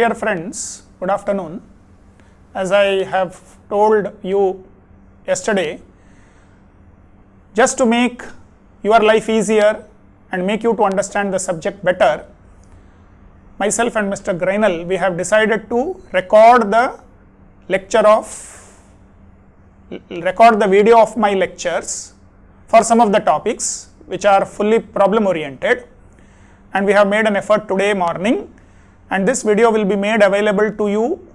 Dear friends, good afternoon. As I have told you yesterday, just to make your life easier and make you to understand the subject better, myself and Mr. Grainel, we have decided to record the video of my lectures for some of the topics which are fully problem oriented, and we have made an effort today morning, and this video will be made available to you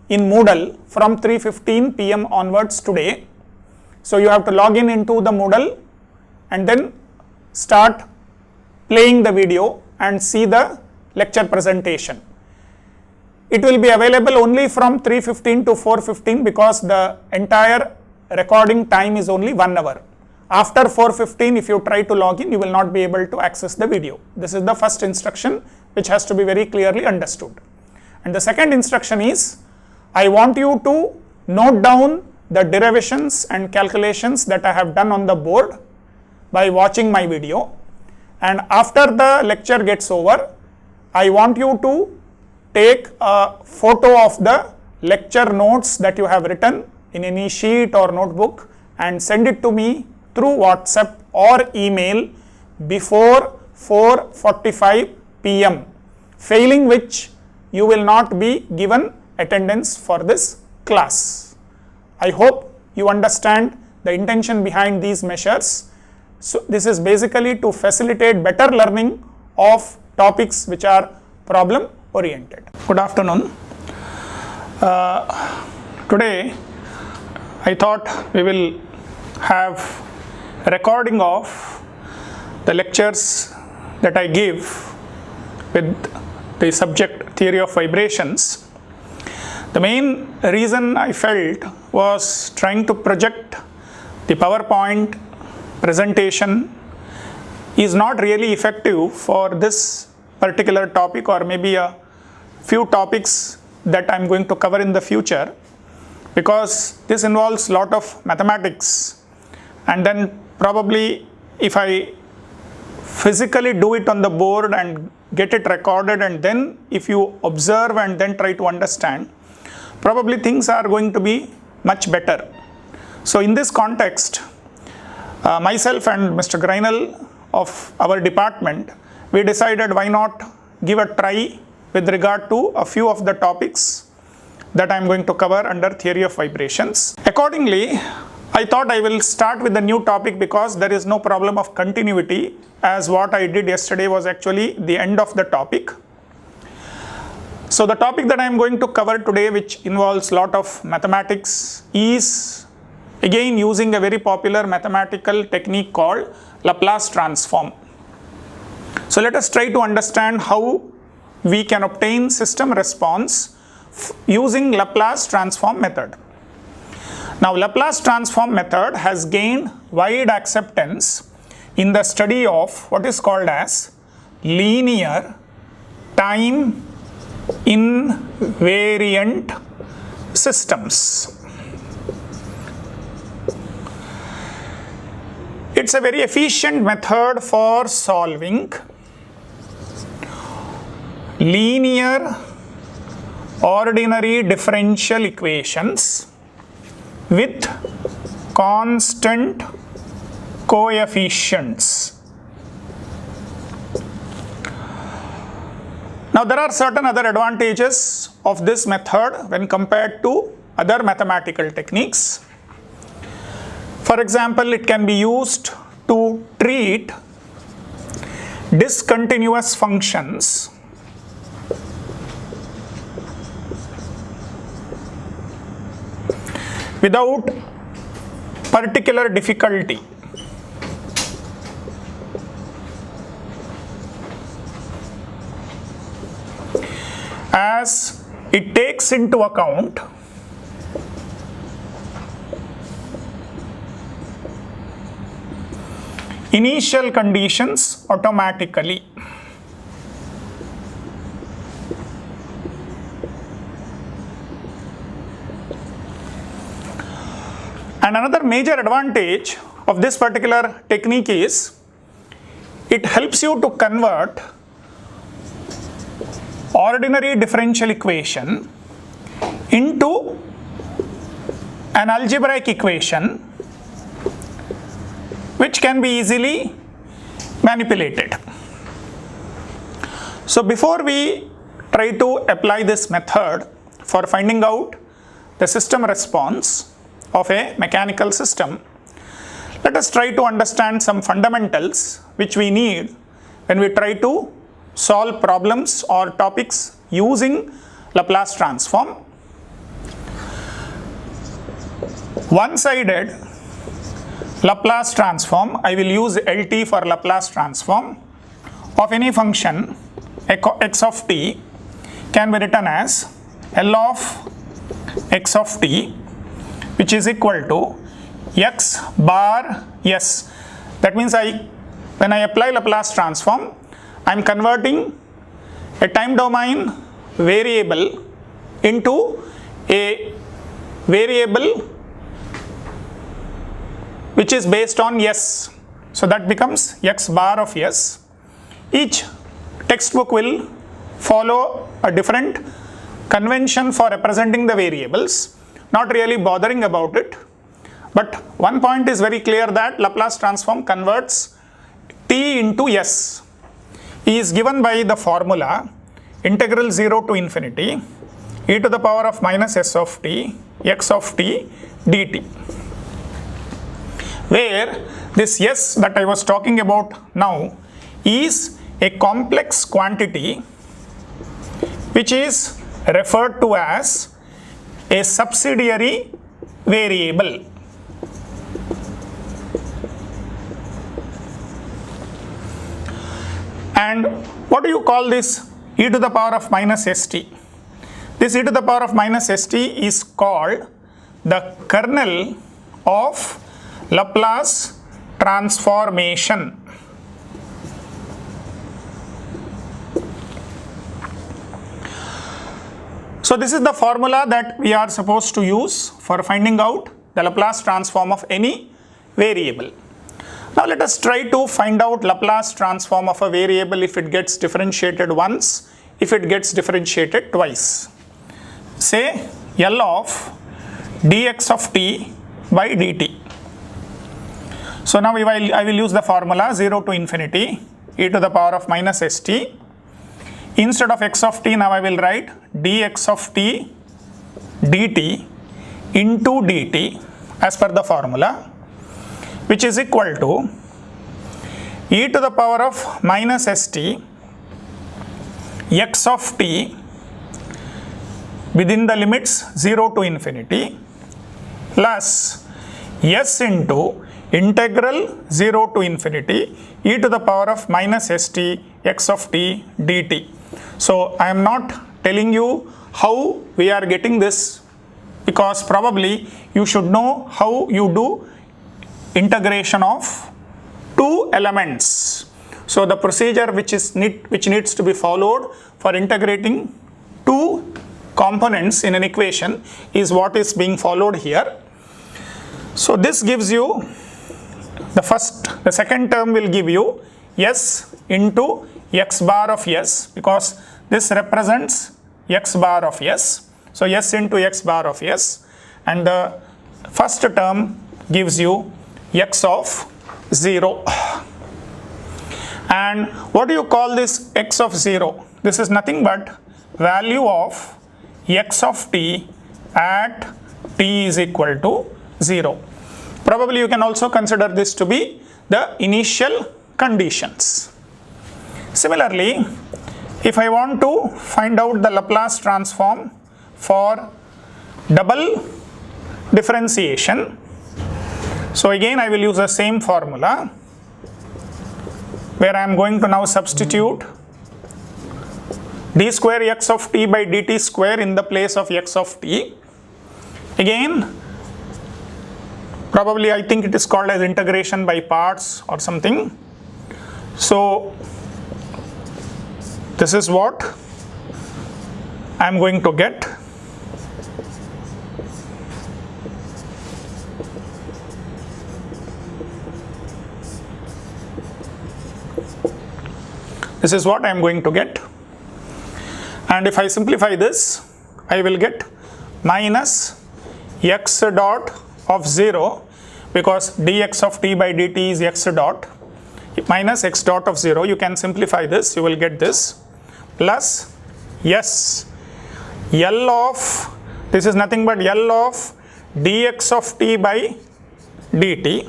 in Moodle from 3:15 p.m. onwards today. So you have to log in into the Moodle and then start playing the video and see the lecture presentation. It will be available only from 3:15 to 4:15 because the entire recording time is only 1 hour. After 4:15, if you try to log in, you will not be able to access the video. This is the first instruction which has to be very clearly understood. And the second instruction is, I want you to note down the derivations and calculations that I have done on the board by watching my video. And after the lecture gets over, I want you to take a photo of the lecture notes that you have written in any sheet or notebook and send it to me through WhatsApp or email before 4:45 p.m. Failing which, you will not be given attendance for this class. I hope you understand the intention behind these measures. So this is basically to facilitate better learning of topics which are problem oriented. Good afternoon. Today I thought we will have a recording of the lectures that I give with the subject theory of vibrations. The main reason I felt was trying to project the PowerPoint presentation is not really effective for this particular topic or maybe a few topics that I'm going to cover in the future, because this involves a lot of mathematics, and then probably if I physically do it on the board and get it recorded, and then if you observe and then try to understand, probably things are going to be much better. So in this context, myself and Mr. Grainel of our department, we decided why not give a try with regard to a few of the topics that I am going to cover under theory of vibrations. Accordingly, I thought I will start with the new topic because there is no problem of continuity, as what I did yesterday was actually the end of the topic. So the topic that I am going to cover today, which involves a lot of mathematics, is again using a very popular mathematical technique called Laplace transform. So let us try to understand how we can obtain system response using Laplace transform method. Now, Laplace transform method has gained wide acceptance in the study of what is called as linear time invariant systems. It's a very efficient method for solving linear ordinary differential equations with constant coefficients. Now there are certain other advantages of this method when compared to other mathematical techniques. For example, it can be used to treat discontinuous functions without particular difficulty. As it takes into account initial conditions automatically. And another major advantage of this particular technique is it helps you to convert ordinary differential equation into an algebraic equation which can be easily manipulated. So before we try to apply this method for finding out the system response of a mechanical system, let us try to understand some fundamentals which we need when we try to solve problems or topics using Laplace transform. One-sided Laplace transform, I will use LT for Laplace transform of any function x of t can be written as L of x of t, which is equal to x bar s. That means when I apply Laplace transform, I am converting a time domain variable into a variable which is based on s. So that becomes x bar of s. Each textbook will follow a different convention for representing the variables, not really bothering about it. But one point is very clear, that Laplace transform converts t into s. E is given by the formula integral 0 to infinity e to the power of minus s of t x of t dt, where this s that I was talking about now is a complex quantity which is referred to as a subsidiary variable. And what do you call this e to the power of minus st? This e to the power of minus st is called the kernel of Laplace transformation. So this is the formula that we are supposed to use for finding out the Laplace transform of any variable. Now let us try to find out Laplace transform of a variable if it gets differentiated once, if it gets differentiated twice. Say L of dx of t by dt. So now I will use the formula 0 to infinity e to the power of minus st. Instead of x of t, now I will write dx of t dt into dt as per the formula, which is equal to e to the power of minus st x of t within the limits 0 to infinity plus s into integral 0 to infinity e to the power of minus st x of t dt. So I am not telling you how we are getting this, because probably you should know how you do integration of two elements. So the procedure which needs to be followed for integrating two components in an equation is what is being followed here. So this gives you the second term will give you s into x bar of s, because this represents x bar of s. So s into x bar of s, and the first term gives you x of 0. And what do you call this x of 0? This is nothing but value of x of t at t is equal to 0. Probably you can also consider this to be the initial conditions. Similarly, if I want to find out the Laplace transform for double differentiation, so again I will use the same formula where I am going to now substitute d square x of t by dt square in the place of x of t. Again, probably I think it is called as integration by parts or something. So this is what I am going to get. This is what I am going to get. and if I simplify this, I will get minus x dot of 0, because dx of t by dt is x dot minus x dot of 0. You can simplify this, you will get this, plus yes, L of, this is nothing but L of dx of t by dt,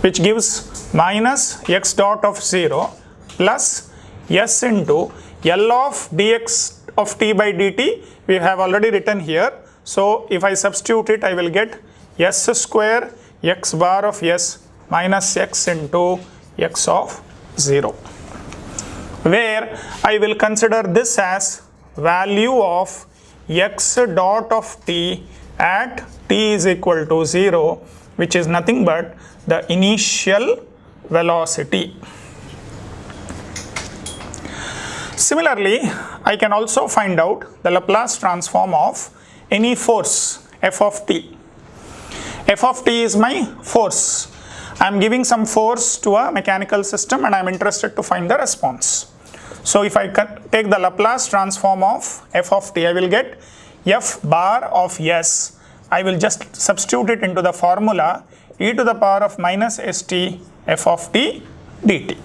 which gives minus x dot of 0 plus s into L of dx of t by dt we have already written here. So if I substitute it, I will get s square x bar of s minus x into x of 0, where I will consider this as value of x dot of t at t is equal to 0, which is nothing but the initial velocity. Similarly, I can also find out the Laplace transform of any force f of t. F of t is my force. I am giving some force to a mechanical system and I am interested to find the response. So if I take the Laplace transform of f of t, I will get f bar of s. I will just substitute it into the formula e to the power of minus st f of t dt.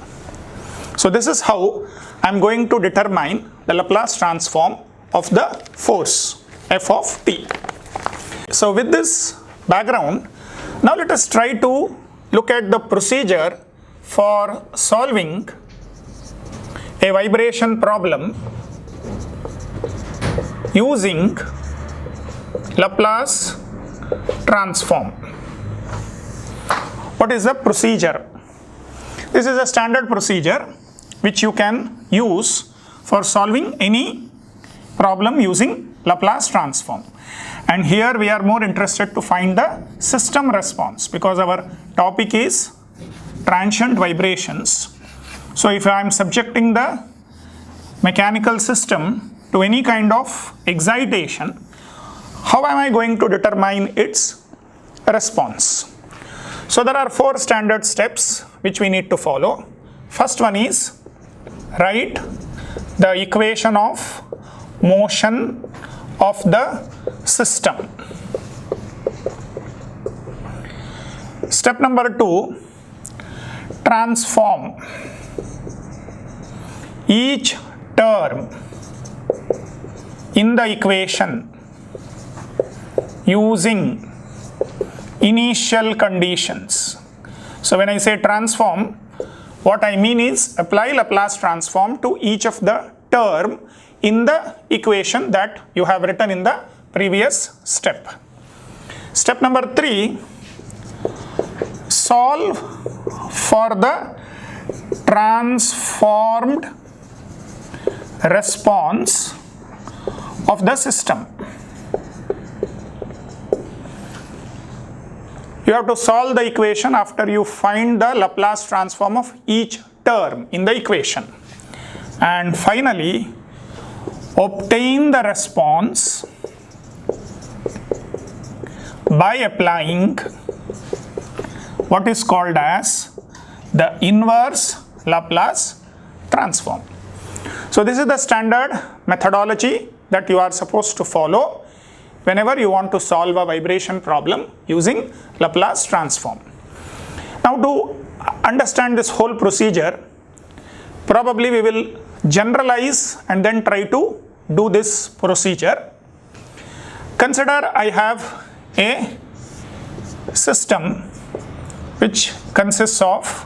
So this is how I am going to determine the Laplace transform of the force f of t. So with this background, now let us try to look at the procedure for solving a vibration problem using Laplace transform. What is the procedure? This is a standard procedure which you can use for solving any problem using Laplace transform. And here we are more interested to find the system response, because our topic is transient vibrations. So if I am subjecting the mechanical system to any kind of excitation, how am I going to determine its response? So there are 4 standard steps which we need to follow. First one is write the equation of motion of the system. Step number 2, transform each term in the equation using initial conditions. So when I say transform, what I mean is apply Laplace transform to each of the term in the equation that you have written in the previous step. Step number 3, solve for the transformed response of the system. You have to solve the equation after you find the Laplace transform of each term in the equation. And finally, obtain the response by applying what is called as the inverse Laplace transform. So this is the standard methodology that you are supposed to follow whenever you want to solve a vibration problem using Laplace transform. Now to understand this whole procedure, probably we will generalize and then try to do this procedure. Consider I have a system which consists of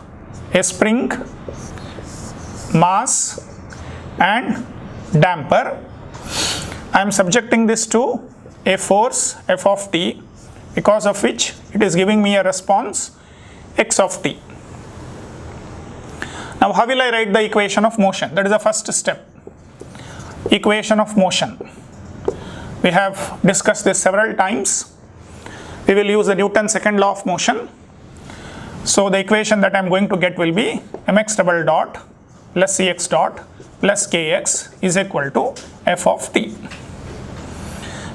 a spring, mass and damper. I am subjecting this to a force f of t, because of which it is giving me a response x of t. Now how will I write the equation of motion? That is the first step. Equation of motion. We have discussed this several times. We will use the Newton's second law of motion. So the equation that I am going to get will be mx double dot plus cx dot plus kx is equal to f of t.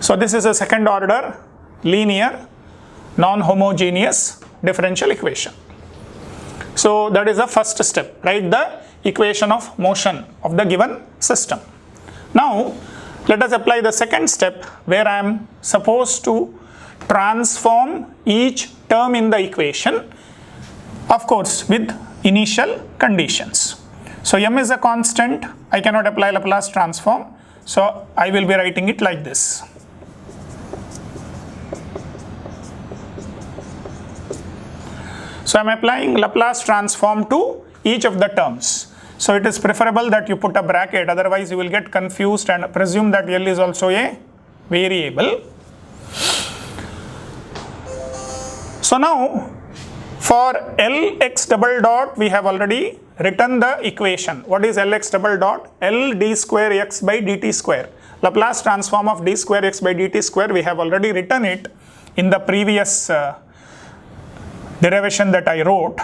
So this is a second order linear non-homogeneous differential equation. So that is the first step, write the equation of motion of the given system. Now Let us apply the second step where I am supposed to transform each term in the equation, of course with initial conditions. So m is a constant, I cannot apply Laplace transform, so I will be writing it like this. So I am applying Laplace transform to each of the terms. So it is preferable that you put a bracket, otherwise you will get confused and presume that L is also a variable. So now for Lx double dot we have already written the equation. What is Lx double dot? L d square x by dt square. Laplace transform of d square x by dt square, we have already written it in the previous derivation that I wrote.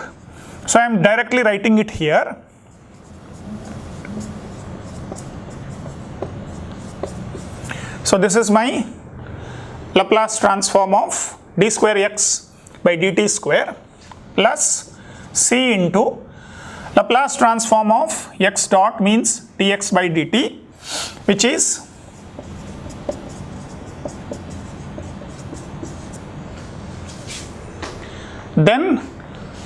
So I am directly writing it here. So this is my Laplace transform of d square x by dt square plus c into Laplace transform of x dot means dx by dt, which is then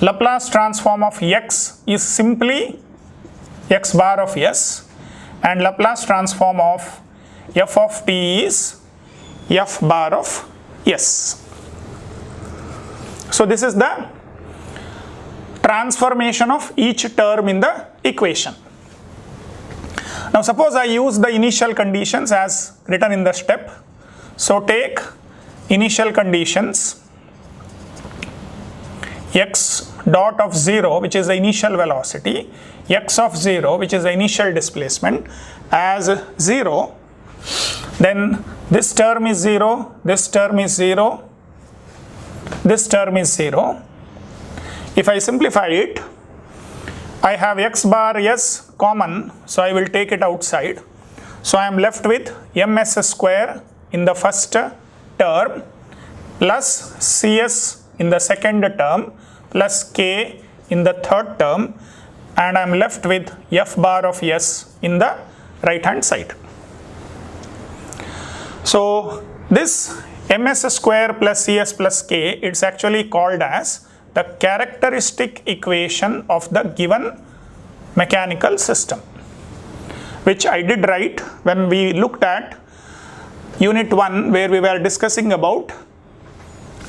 Laplace transform of x is simply x bar of s, and Laplace transform of f of t is f bar of s. So this is the transformation of each term in the equation. Now suppose I use the initial conditions as written in the step. So take initial conditions x dot of 0, which is the initial velocity, x of 0, which is the initial displacement, as 0. Then this term is 0, this term is 0, this term is 0. If I simplify it, I have x bar s common, so I will take it outside. So I am left with ms square in the first term plus cs in the second term plus k in the third term, and I am left with f bar of s in the right hand side. So this ms square plus cs plus k, it's actually called as the characteristic equation of the given mechanical system, which I did write when we looked at unit 1, where we were discussing about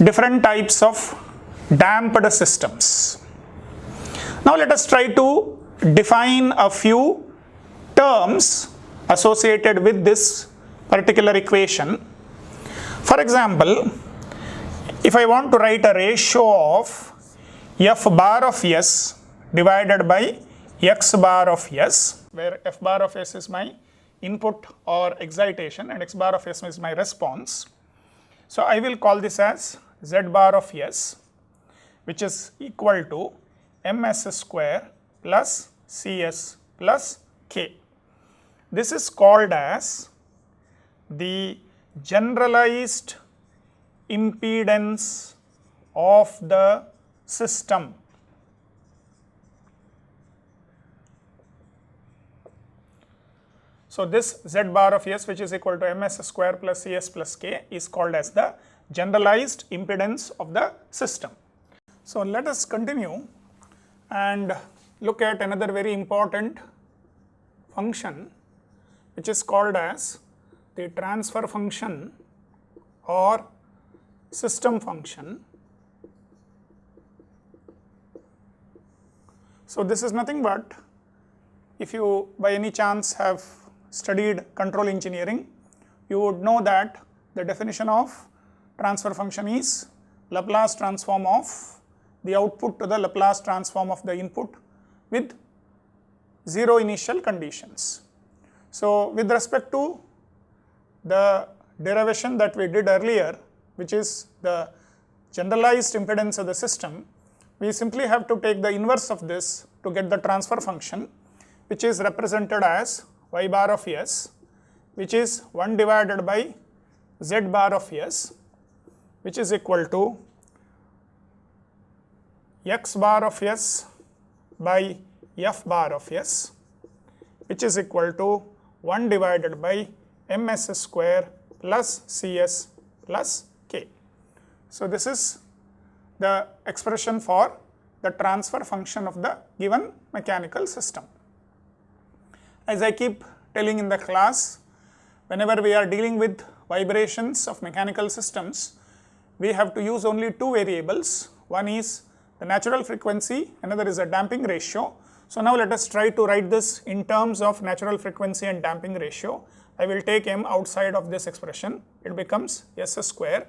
different types of damped systems. Now let us try to define a few terms associated with this particular equation. For example, if I want to write a ratio of f bar of s divided by x bar of s, where f bar of s is my input or excitation and x bar of s is my response. So I will call this as z bar of s, which is equal to ms square plus cs plus k. This is called as the generalized impedance of the system. So this z bar of s, which is equal to ms square plus cs plus k, is called as the generalized impedance of the system. So let us continue and look at another very important function, which is called as the transfer function or system function. So this is nothing but, if you by any chance have studied control engineering, you would know that the definition of transfer function is Laplace transform of the output to the Laplace transform of the input with zero initial conditions. So with respect to the derivation that we did earlier, which is the generalized impedance of the system, we simply have to take the inverse of this to get the transfer function, which is represented as y bar of s, which is 1 divided by z bar of s, which is equal to x bar of s by f bar of s, which is equal to 1 divided by ms square plus cs plus k. So this is the expression for the transfer function of the given mechanical system. As I keep telling in the class, whenever we are dealing with vibrations of mechanical systems, we have to use only two variables. One is the natural frequency, another is a damping ratio. So now let us try to write this in terms of natural frequency and damping ratio. I will take m outside of this expression. It becomes s square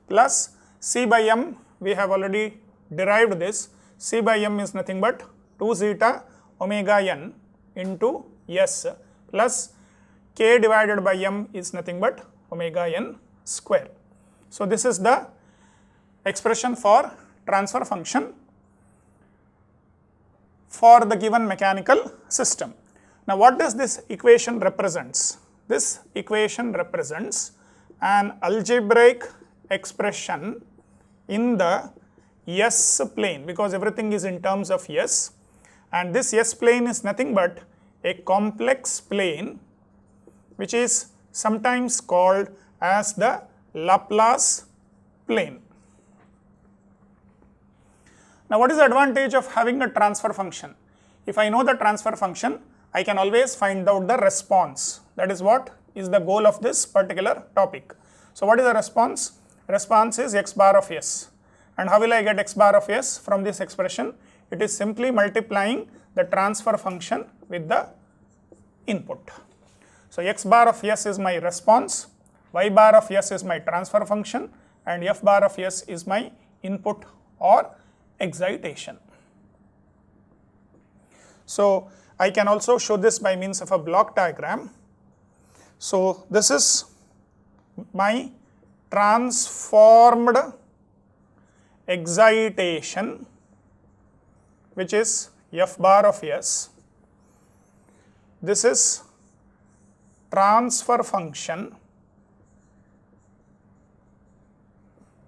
plus c by m. We have already derived this. C by m is nothing but 2 zeta omega n into s plus k divided by m is nothing but omega n square. So this is the expression for transfer function for the given mechanical system. Now what does this equation represents? This equation represents an algebraic expression in the s plane, because everything is in terms of s, and this s plane is nothing but a complex plane which is sometimes called as the Laplace plane. Now what is the advantage of having a transfer function? If I know the transfer function, I can always find out the response. That is what is the goal of this particular topic. So what is the response? Response is x bar of s. And how will I get x bar of s from this expression? It is simply multiplying the transfer function with the input. So x bar of s is my response, y bar of s is my transfer function, and f bar of s is my input or excitation. So I can also show this by means of a block diagram. So this is my transformed excitation, which is f bar of s. This is transfer function,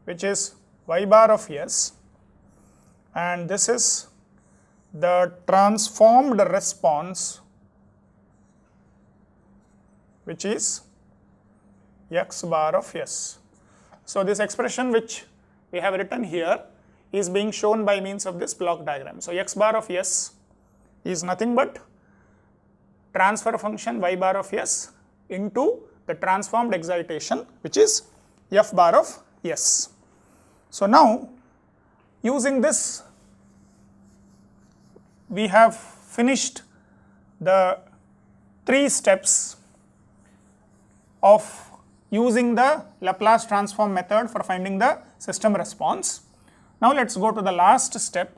which is y bar of s, and this is the transformed response, which is x bar of s. So this expression which we have written here is being shown by means of this block diagram. So x bar of s is nothing but transfer function y bar of s into the transformed excitation, which is f bar of s. So now using this, we have finished the 3 steps of using the Laplace transform method for finding the system response. Now let's go to the last step,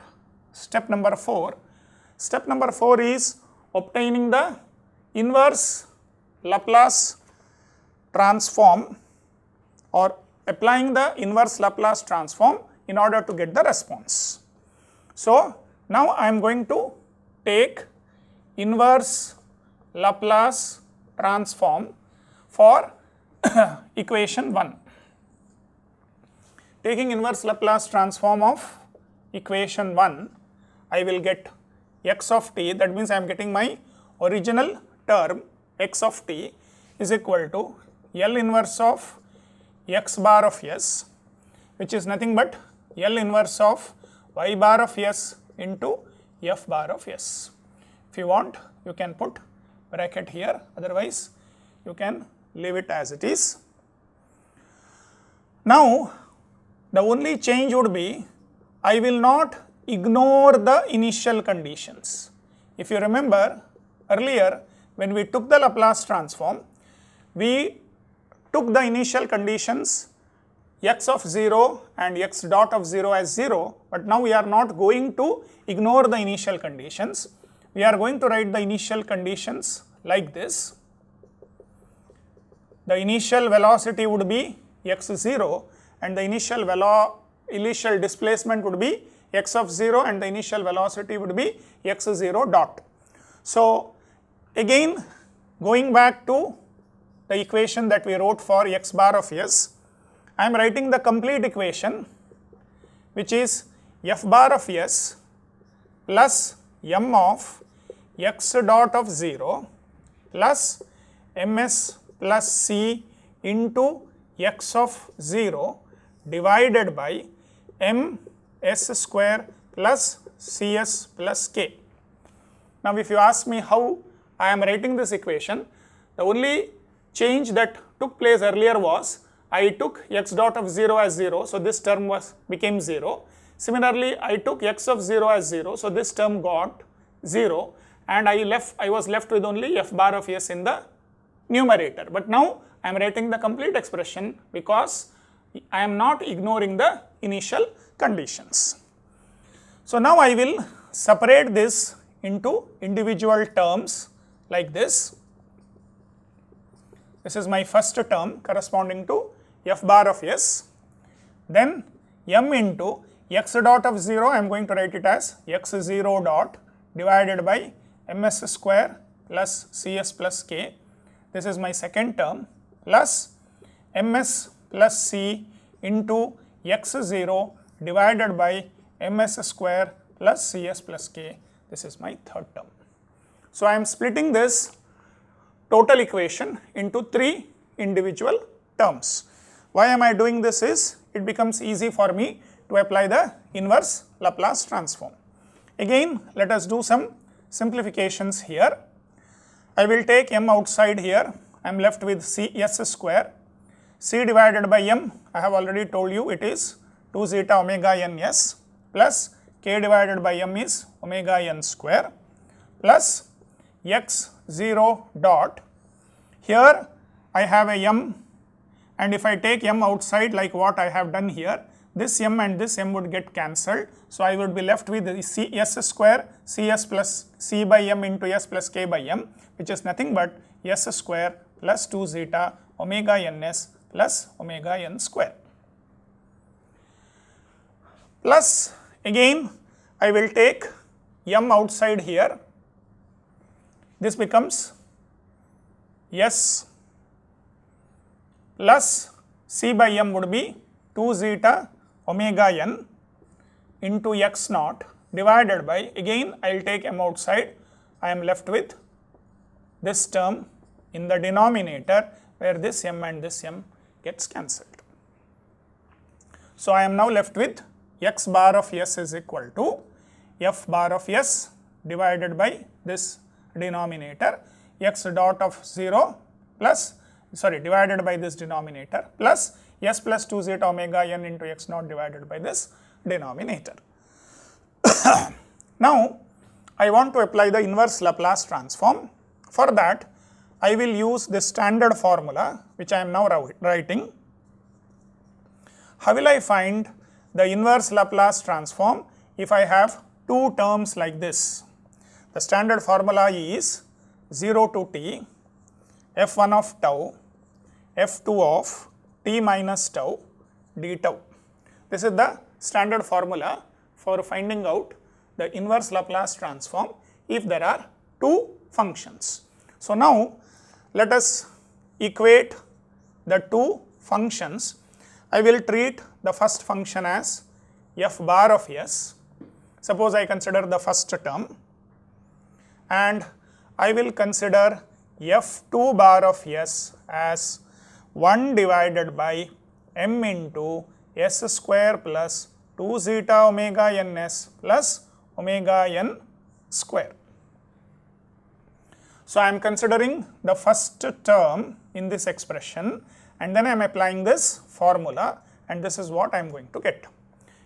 step number 4. Step number 4 is obtaining the inverse Laplace transform or applying the inverse Laplace transform in order to get the response. So now I am going to take inverse Laplace transform for equation 1. Taking inverse Laplace transform of equation 1, I will get x of t. That means I am getting my original term x of t is equal to L inverse of x bar of s, which is nothing but L inverse of y bar of s into f bar of s. If you want, you can put bracket here, otherwise you can leave it as it is. Now the only change would be I will not ignore the initial conditions. If you remember earlier, when we took the Laplace transform, we took the initial conditions x of 0 and x dot of 0 as 0, but now we are not going to ignore the initial conditions. We are going to write the initial conditions like this. The initial velocity would be x0 and the initial displacement would be x of 0 and the initial velocity would be x0 dot. So again, going back to the equation that we wrote for x bar of s, I am writing the complete equation, which is f bar of s plus m of x dot of 0 plus ms plus c into x of 0 divided by m s square plus cs plus k. Now if you ask me how I am writing this equation, the only change that took place earlier was I took x dot of 0 as 0, so this term became 0. Similarly, I took x of 0 as 0, so this term got 0, and I was left with only f bar of s in the numerator. But now I am writing the complete expression because I am not ignoring the initial conditions. So now I will separate this into individual terms like this. This is my first term corresponding to f bar of s. Then m into x dot of 0, I am going to write it as x0 dot divided by ms square plus cs plus k. This is my second term, plus ms plus c into x0 divided by ms square plus cs plus k. This is my third term. So I am splitting this total equation into 3 individual terms. Why am I doing this is, it becomes easy for me to apply the inverse Laplace transform. Again, let us do some simplifications here. I will take m outside here. I am left with s square. C divided by m, I have already told you it is 2 zeta omega n s, plus k divided by m is omega n square, plus x0 dot. Here I have a m, and if I take m outside like what I have done here, this m and this m would get cancelled. So I would be left with s square cs plus c by m into s plus k by m, which is nothing but s square plus 2 zeta omega ns plus omega n square. Plus again I will take m outside here. This becomes s plus c by m would be 2 zeta omega n into x naught divided by, again I will take m outside, I am left with this term in the denominator where this m and this m gets cancelled. So I am now left with x bar of s is equal to f bar of s divided by this denominator x dot of 0 plus, divided by this denominator, plus s plus 2 zeta omega n into x naught divided by this denominator. Now I want to apply the inverse Laplace transform. For that I will use this standard formula which I am now writing. How will I find the inverse Laplace transform if I have two terms like this? The standard formula is 0 to t f1 of tau f2 of t minus tau d tau. This is the standard formula for finding out the inverse Laplace transform if there are two functions. So now let us equate the two functions. I will treat the first function as f bar of s. Suppose I consider the first term, and I will consider f2 bar of s as 1 divided by m into s square plus 2 zeta omega ns plus omega n square. So I am considering the first term in this expression, and then I am applying this formula, and this is what I am going to get.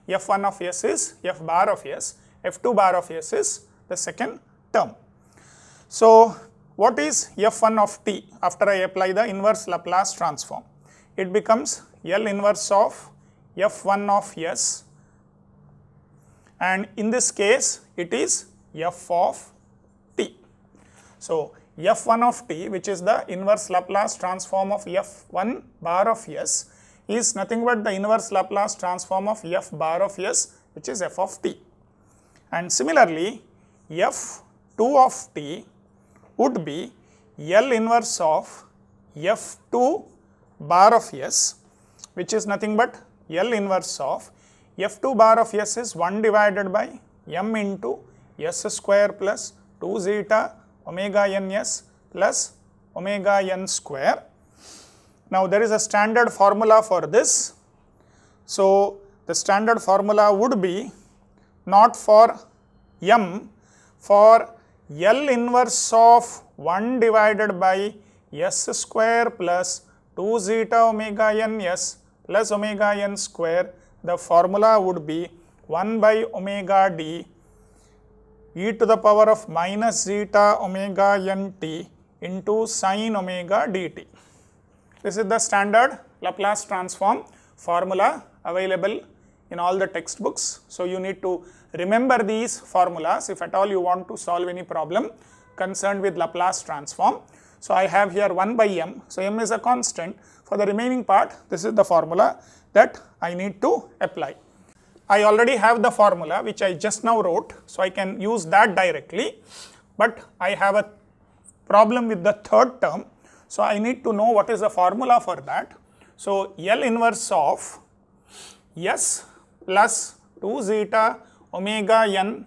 f1 of s is f bar of s, f2 bar of s is the second term. So what is f1 of t after I apply the inverse Laplace transform? It becomes L inverse of f1 of s, and in this case it is f of t. So f1 of t, which is the inverse Laplace transform of f1 bar of s, is nothing but the inverse Laplace transform of f bar of s, which is f of t. And similarly f2 of t would be L inverse of f2 bar of s, which is nothing but L inverse of f2 bar of s is 1 divided by m into s square plus 2 zeta omega ns plus omega n square, Now there is a standard formula for this. So the standard formula would be not for m, for L inverse of 1 divided by s square plus 2 zeta omega n s plus omega n square, the formula would be 1 by omega d e to the power of minus zeta omega n t into sin omega dt. This is the standard Laplace transform formula available in all the textbooks. So you need to remember these formulas if at all you want to solve any problem concerned with Laplace transform. So I have here 1 by m, so m is a constant. For the remaining part, this is the formula that I need to apply. I already have the formula which I just now wrote, so I can use that directly, but I have a problem with the third term, so I need to know what is the formula for that. So L inverse of s plus 2 zeta omega n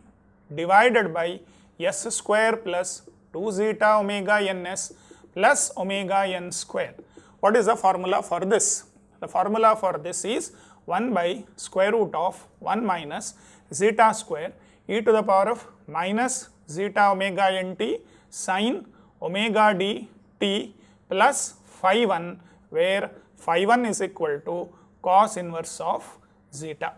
divided by s square plus 2 zeta omega ns plus omega n square. What is the formula for this? The formula for this is 1 by square root of 1 minus zeta square e to the power of minus zeta omega nt sin omega d t plus phi 1, where phi 1 is equal to cos inverse of zeta.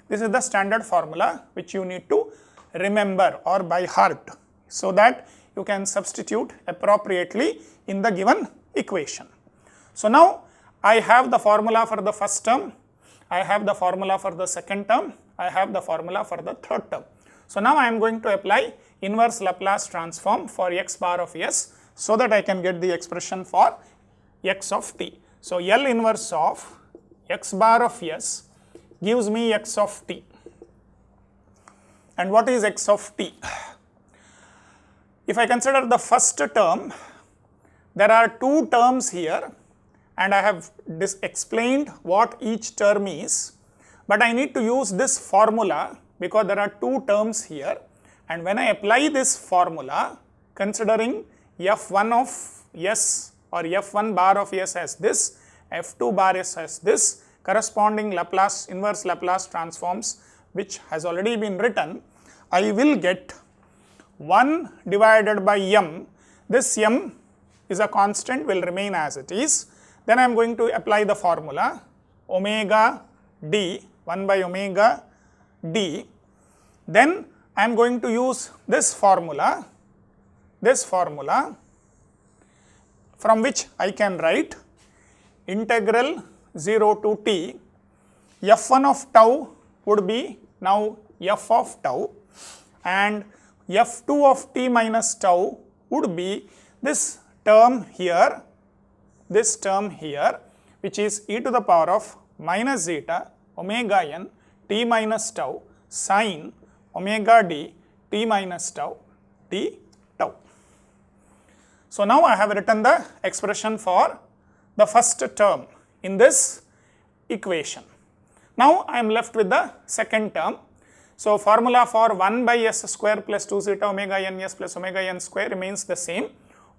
This is the standard formula which you need to remember or by heart, so that you can substitute appropriately in the given equation. So now I have the formula for the first term, I have the formula for the second term, I have the formula for the third term. So now I am going to apply inverse Laplace transform for x bar of s, so that I can get the expression for x of t. So L inverse of x bar of s gives me x of t. And what is x of t? If I consider the first term, there are two terms here, and I have explained what each term is, but I need to use this formula because there are two terms here, and when I apply this formula, considering f1 of s or f1 bar of s as this, f2 bar s as this, corresponding Laplace inverse Laplace transforms which has already been written, I will get 1 divided by m. This m is a constant, will remain as it is. Then I am going to apply the formula omega d, 1 by omega d. Then I am going to use this formula from which I can write integral 0 to t, f1 of tau would be now f of tau, and f2 of t minus tau would be this term here, which is e to the power of minus zeta omega n t minus tau sin omega d t minus tau d tau. So now I have written the expression for the first term in this equation. Now I am left with the second term. So formula for 1 by s square plus 2 zeta omega n s plus omega n square remains the same.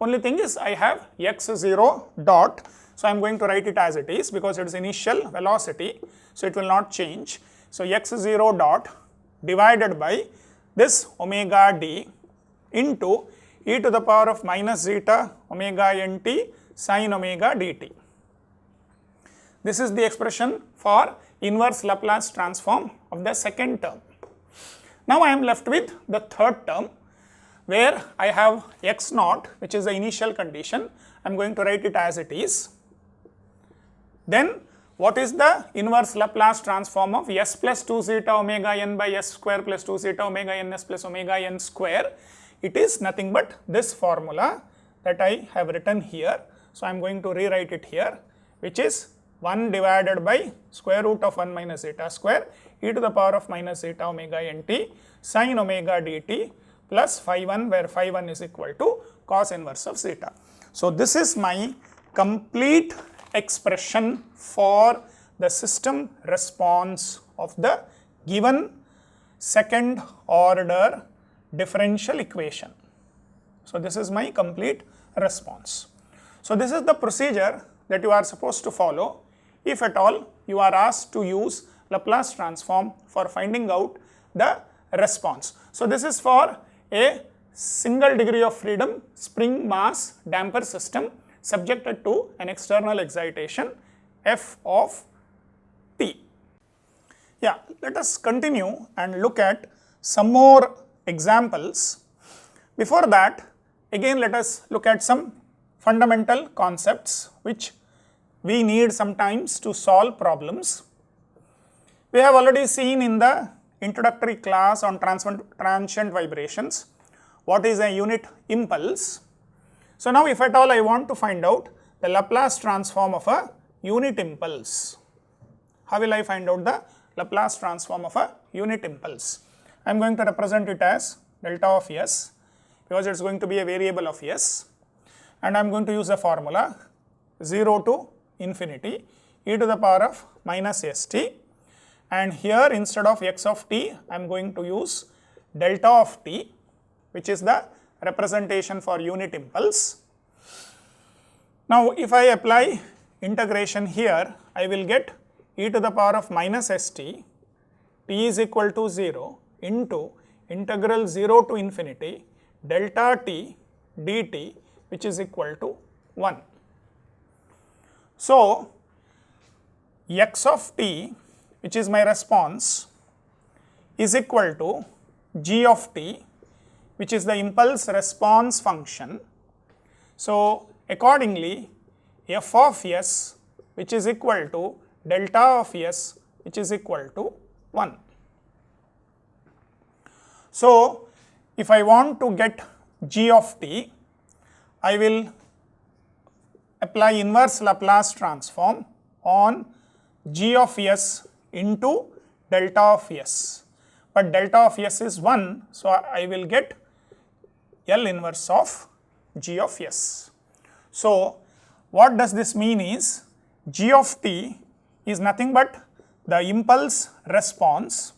Only thing is I have x0 dot, so I am going to write it as it is because it is initial velocity, so it will not change. So x0 dot divided by this omega d into e to the power of minus zeta omega nt sin omega dt. This is the expression for inverse Laplace transform of the second term. Now I am left with the third term, where I have x naught, which is the initial condition. I am going to write it as it is. Then what is the inverse Laplace transform of s plus 2 zeta omega n by s square plus 2 zeta omega ns plus omega n square? It is nothing but this formula that I have written here. So I am going to rewrite it here, which is 1 divided by square root of 1 minus zeta square e to the power of minus zeta omega nt sin omega dt plus phi 1, where phi 1 is equal to cos inverse of zeta. So this is my complete expression for the system response of the given second order differential equation. So this is my complete response. So this is the procedure that you are supposed to follow if at all you are asked to use Laplace transform for finding out the response. So this is for a single degree of freedom spring mass damper system subjected to an external excitation f of t. Yeah, let us continue and look at some more examples. Before that, again let us look at some fundamental concepts which we need sometimes to solve problems. We have already seen in the introductory class on transient vibrations what is a unit impulse. So now if at all I want to find out the Laplace transform of a unit impulse, how will I find out the Laplace transform of a unit impulse? I am going to represent it as delta of s because it is going to be a variable of s, and I am going to use the formula 0 to infinity e to the power of minus st, and here instead of x of t I am going to use delta of t, which is the representation for unit impulse. Now if I apply integration here, I will get e to the power of minus st, t is equal to 0 into integral 0 to infinity delta t dt, which is equal to 1. So x of t, which is my response, is equal to g of t, which is the impulse response function. So accordingly, f of s, which is equal to delta of s, which is equal to 1. So if I want to get g of t, I will apply inverse Laplace transform on g of s into delta of s, but delta of s is 1, so I will get L inverse of g of s. So what does this mean is g of t is nothing but the impulse response.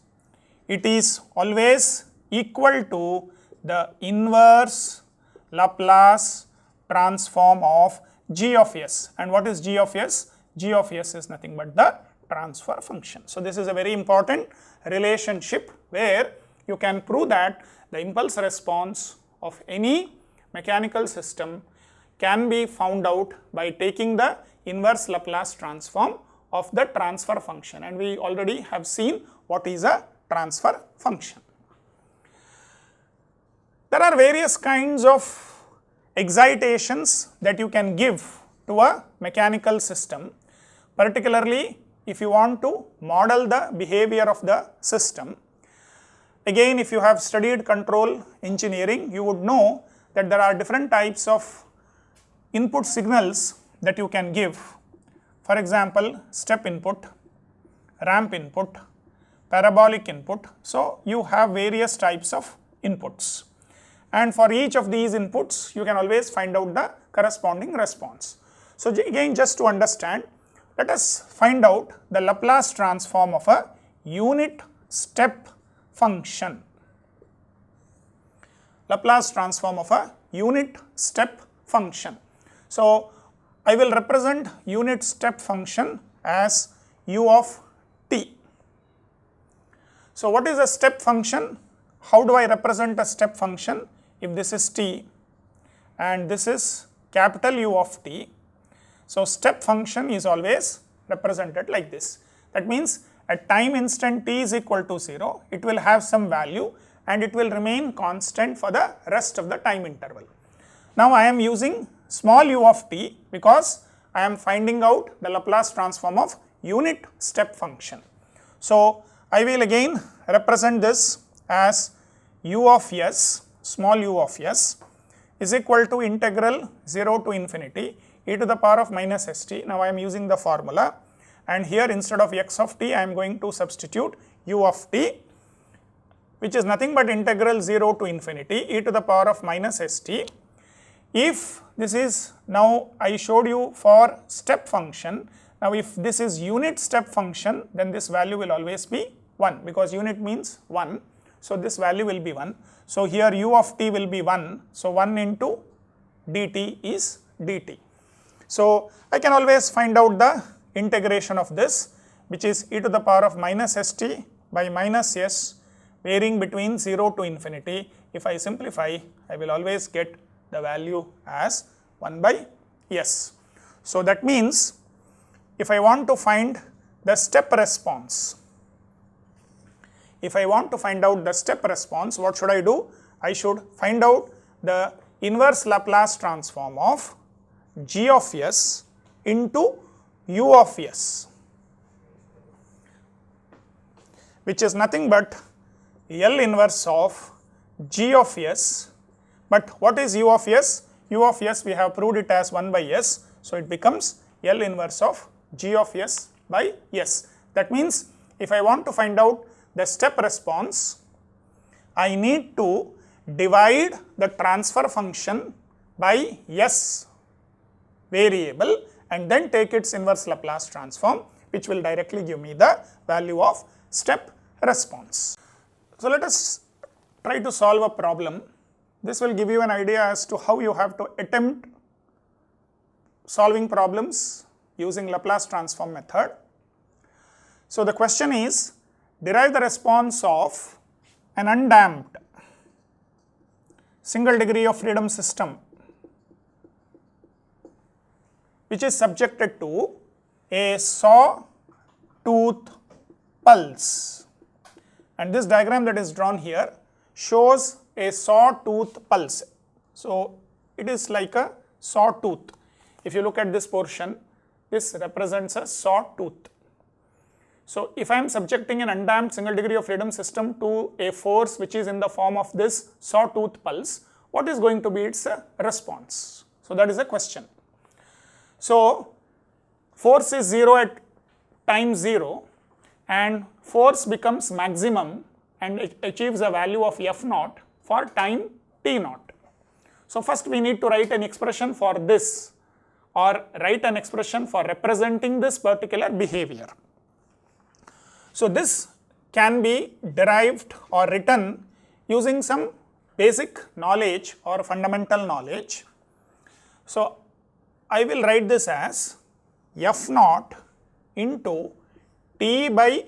It is always equal to the inverse Laplace transform of g of s. And what is g of s? G of s is nothing but the transfer function. So this is a very important relationship where you can prove that the impulse response of any mechanical system can be found out by taking the inverse Laplace transform of the transfer function, and we already have seen what is a transfer function. There are various kinds of excitations that you can give to a mechanical system, particularly if you want to model the behavior of the system. Again, if you have studied control engineering, you would know that there are different types of input signals that you can give. For example, step input, ramp input, parabolic input. So you have various types of inputs, and for each of these inputs you can always find out the corresponding response. So again, just to understand, let us find out the Laplace transform of a unit step function. Laplace transform of a unit step function. So I will represent unit step function as u of t. So what is a step function? How do I represent a step function? If this is t and this is capital U of t, so step function is always represented like this. That means at time instant t is equal to 0, it will have some value and it will remain constant for the rest of the time interval. Now I am using small u of t because I am finding out the Laplace transform of unit step function. So I will again represent this as u of s, small u of s, is equal to integral 0 to infinity e to the power of minus st. Now I am using the formula, and here instead of x of t I am going to substitute u of t, which is nothing but integral 0 to infinity e to the power of minus st. If this is, now I showed you for step function, now if this is unit step function, then this value will always be 1 because unit means 1. So this value will be 1. So here u of t will be 1. So 1 into dt is dt. So I can always find out the integration of this, which is e to the power of minus st by minus s varying between 0 to infinity. If I simplify, I will always get the value as 1 by s. So that means if I want to find the step response, what should I do? I should find out the inverse Laplace transform of g of s into u of s, which is nothing but L inverse of g of s. But what is u of s? U of s, we have proved it as 1 by s, so it becomes L inverse of g of s by s. That means if I want to find out the step response, I need to divide the transfer function by s variable and then take its inverse Laplace transform, which will directly give me the value of step response. So let us try to solve a problem. This will give you an idea as to how you have to attempt solving problems using Laplace transform method. So the question is, derive the response of an undamped single degree of freedom system which is subjected to a sawtooth pulse. And this diagram that is drawn here shows a sawtooth pulse. So it is like a sawtooth. If you look at this portion, this represents a sawtooth. So if I am subjecting an undamped single degree of freedom system to a force which is in the form of this sawtooth pulse, what is going to be its response? So that is a question. So force is 0 at time 0 and force becomes maximum and it achieves a value of f naught for time t naught. So first we need to write an expression for this, or write an expression for representing this particular behavior. So this can be derived or written using some basic knowledge or fundamental knowledge. So I will write this as f naught into t by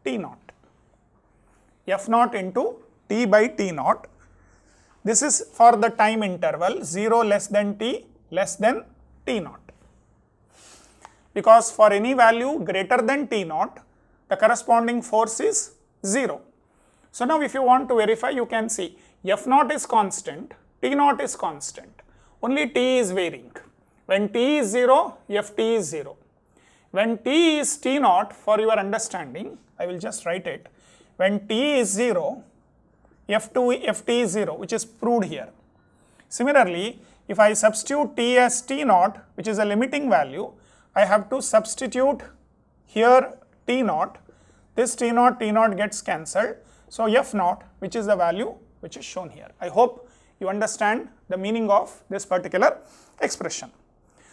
t naught. F naught into t by t naught. This is for the time interval 0 less than t less than t naught. Because for any value greater than t naught, the corresponding force is 0. So now if you want to verify, you can see f naught is constant, t naught is constant, only t is varying. When t is 0, ft is 0. When t is t naught, for your understanding, I will just write it. When t is 0, ft is 0, which is proved here. Similarly, if I substitute t as t naught, which is a limiting value, I have to substitute here t naught. This t naught gets cancelled. So f naught, which is the value which is shown here. I hope you understand the meaning of this particular expression.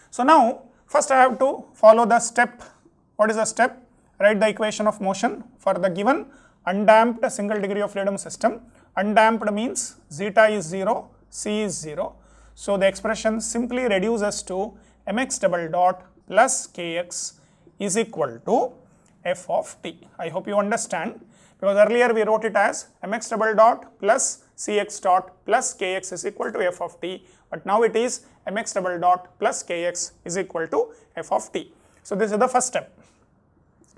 So now first I have to follow the step. What is the step? Write the equation of motion for the given undamped single degree of freedom system. Undamped means zeta is 0, c is 0. So the expression simply reduces to mx double dot plus kx is equal to f of t. I hope you understand, because earlier we wrote it as mx double dot plus cx dot plus kx is equal to f of t, but now it is mx double dot plus kx is equal to f of t. So this is the first step.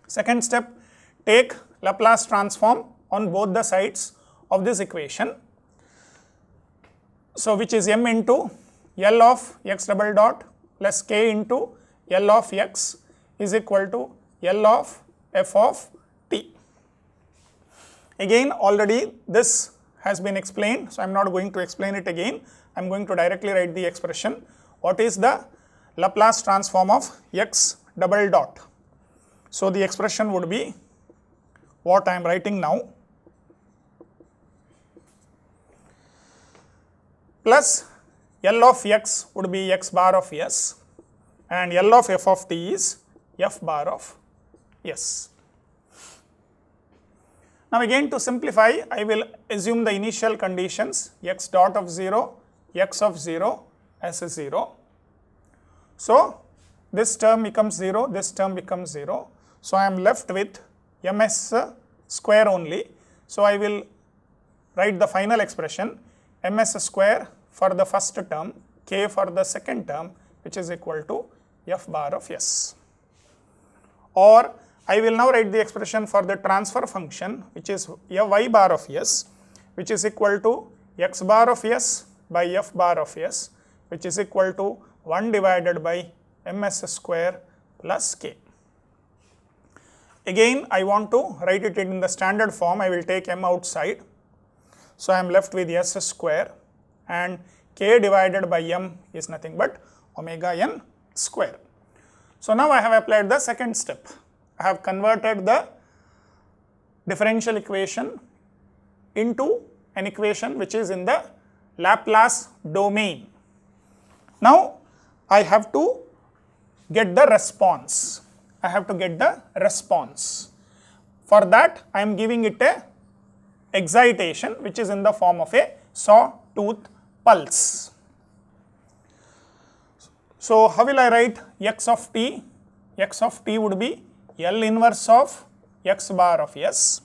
Second step, take Laplace transform on both the sides of this equation. So which is m into L of x double dot plus k into L of x is equal to L of f of t. Again, already this has been explained, so I am not going to explain it again. I am going to directly write the expression. What is the Laplace transform of x double dot? So the expression would be what I am writing now, plus L of x would be x bar of s, and L of f of t is f bar of s. Now again, to simplify, I will assume the initial conditions x dot of 0, x of 0 as a 0. So this term becomes 0, this term becomes 0. So I am left with ms square only. So I will write the final expression ms square for the first term, k for the second term, which is equal to f bar of s. Or I will now write the expression for the transfer function, which is y bar of s, which is equal to x bar of s by f bar of s, which is equal to 1 divided by ms square plus k. Again, I want to write it in the standard form. I will take m outside. So I am left with s square, and k divided by m is nothing but omega n square. So now I have applied the second step. I have converted the differential equation into an equation which is in the Laplace domain. Now I have to get the response. I have to get the response. For that, I am giving it a excitation which is in the form of a sawtooth pulse. So how will I write x of t? X of t would be L inverse of x bar of s,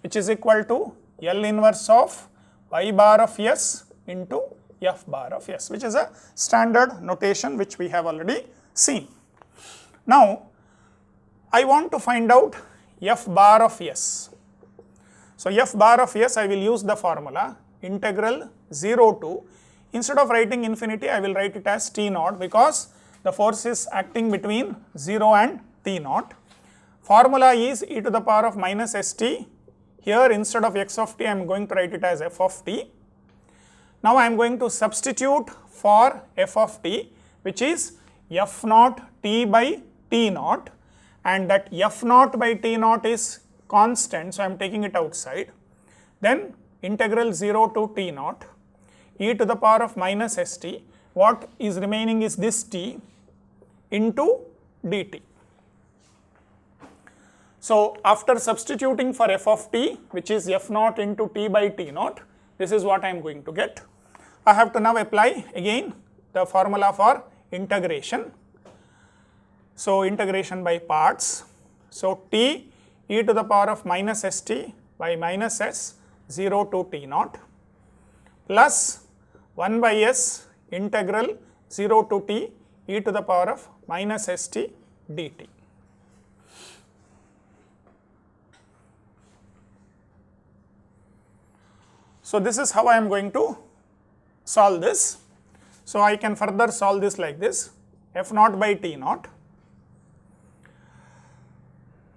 which is equal to L inverse of y bar of s into f bar of s, which is a standard notation which we have already seen. Now I want to find out f bar of s. So f bar of s, I will use the formula integral 0 to, instead of writing infinity, I will write it as t naught, because the force is acting between 0 and t naught. Formula is e to the power of minus st. Here instead of x of t, I am going to write it as f of t. Now I am going to substitute for f of t, which is f naught t by t naught, and that f naught by t naught is constant, so I am taking it outside. Then integral 0 to t naught e to the power of minus st. What is remaining is this t into dt. So after substituting for f of t, which is f naught into t by t naught, this is what I am going to get. I have to now apply again the formula for integration. So integration by parts. So t e to the power of minus st by minus s 0 to t naught plus 1 by s integral 0 to t e to the power of minus st dt. So this is how I am going to solve this. So I can further solve this like this: f naught by t naught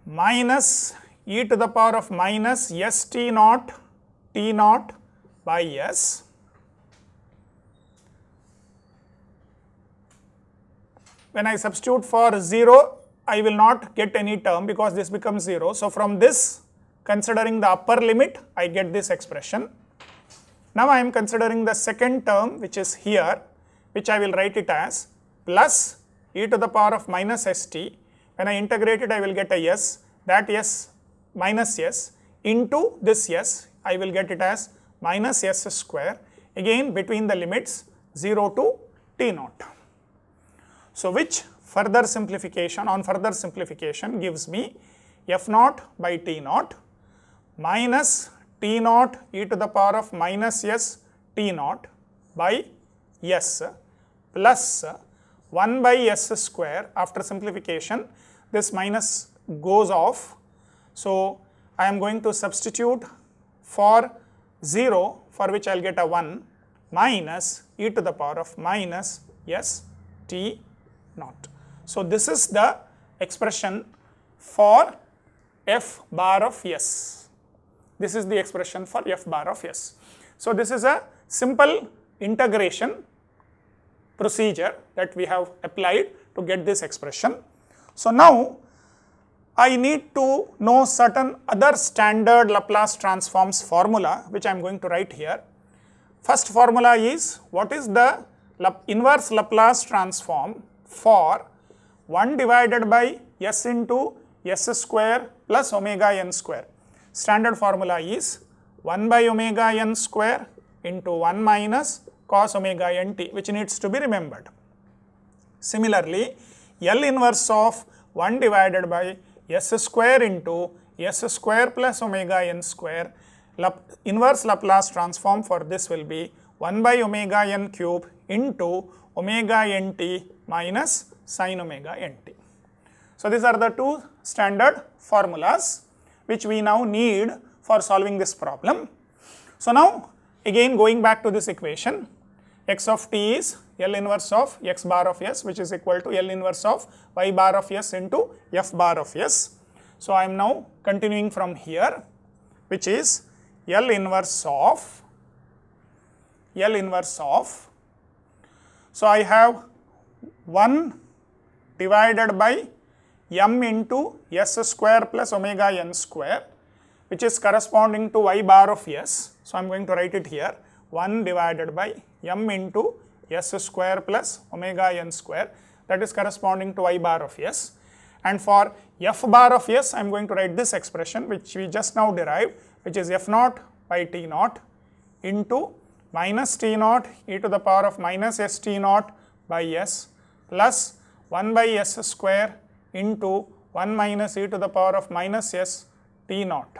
minus e to the power of minus st naught t naught by s when I substitute for 0, I will not get any term because this becomes 0. So from this, considering the upper limit, I get this expression. Now I am considering the second term, which is here, which I will write it as plus e to the power of minus st. When I integrate it, I will get a s. That s minus s into this s, I will get it as minus s square, again between the limits 0 to t naught. So which further simplification, on further simplification, gives me f naught by t naught minus t naught e to the power of minus s t naught by s plus 1 by s square. After simplification, this minus goes off. So I am going to substitute for 0, for which I will get a 1 minus e to the power of minus s t naught. So this is the expression for f bar of s. This is the expression for f bar of s. So this is a simple integration procedure that we have applied to get this expression. So now I need to know certain other standard Laplace transforms formula, which I am going to write here. First formula is, what is the inverse Laplace transform for 1 divided by s into s square plus omega n square. Standard formula is 1 by omega n square into 1 minus cos omega n t, which needs to be remembered. Similarly, L inverse of 1 divided by s square into s square plus omega n square. Inverse Laplace transform for this will be 1 by omega n cube into omega nt minus sin omega nt. So these are the two standard formulas which we now need for solving this problem. So now again going back to this equation, x of t is L inverse of x bar of s, which is equal to L inverse of y bar of s into f bar of s. So I am now continuing from here, which is L inverse of, so I have 1 divided by m into s square plus omega n square, which is corresponding to y bar of s. So I am going to write it here, 1 divided by m into s square plus omega n square, that is corresponding to y bar of s. And for f bar of s, I am going to write this expression which we just now derived, which is f naught by t naught into minus t naught e to the power of minus s t naught by s plus 1 by s square into 1 minus e to the power of minus s t naught.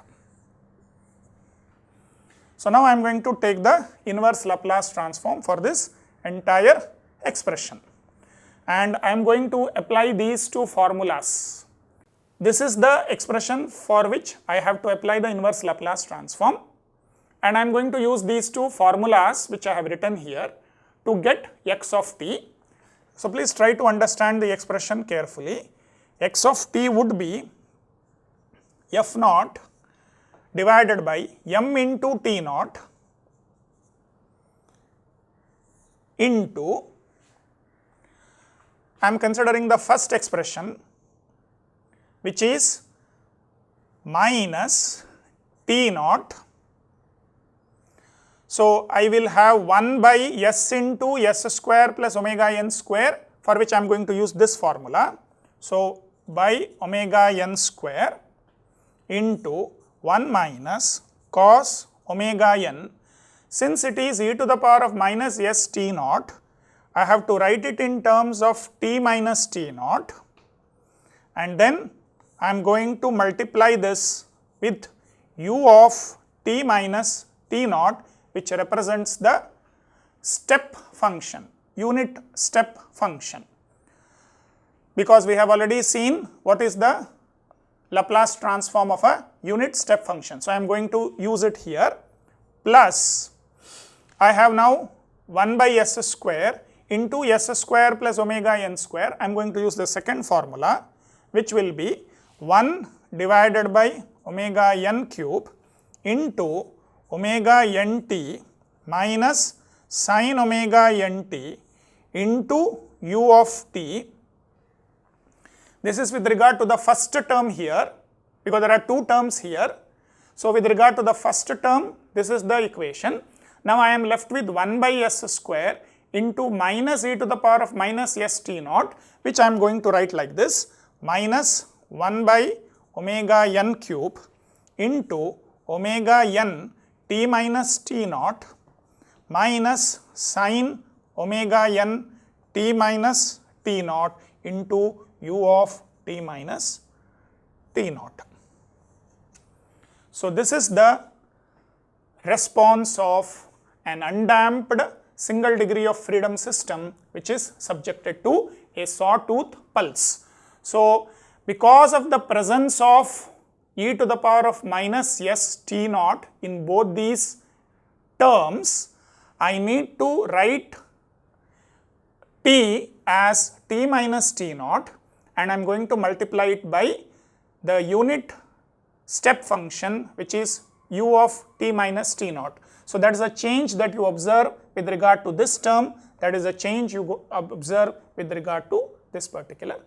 So now I am going to take the inverse Laplace transform for this entire expression, and I am going to apply these two formulas. This is the expression for which I have to apply the inverse Laplace transform, and I am going to use these two formulas which I have written here to get x of t. So please try to understand the expression carefully. X of t would be f naught divided by m into t naught into, I am considering the first expression, which is minus t naught. So I will have 1 by s into s square plus omega n square, for which I am going to use this formula. So by omega n square into 1 minus cos omega n. Since it is e to the power of minus s t naught, I have to write it in terms of t minus t naught, and then I am going to multiply this with u of t minus t naught, which represents the step function, unit step function, because we have already seen what is the Laplace transform of a unit step function. So I am going to use it here, plus I have now 1 by s square into s square plus omega n square. I am going to use the second formula, which will be 1 divided by omega n cube into omega nt minus sin omega nt into u of t. This is with regard to the first term here, because there are two terms here. So with regard to the first term, this is the equation. Now I am left with 1 by s square into minus e to the power of minus s t naught, which I am going to write like this, minus 1 by omega n cube into omega n t minus t naught minus sin omega n t minus t naught into u of t minus t naught. So this is the response of an undamped single degree of freedom system which is subjected to a sawtooth pulse. So because of the presence of e to the power of minus s t naught in both these terms, I need to write t as t minus t naught, and I am going to multiply it by the unit step function, which is u of t minus t naught. So that is a change that you observe with regard to this term, that is a change you observe with regard to this particular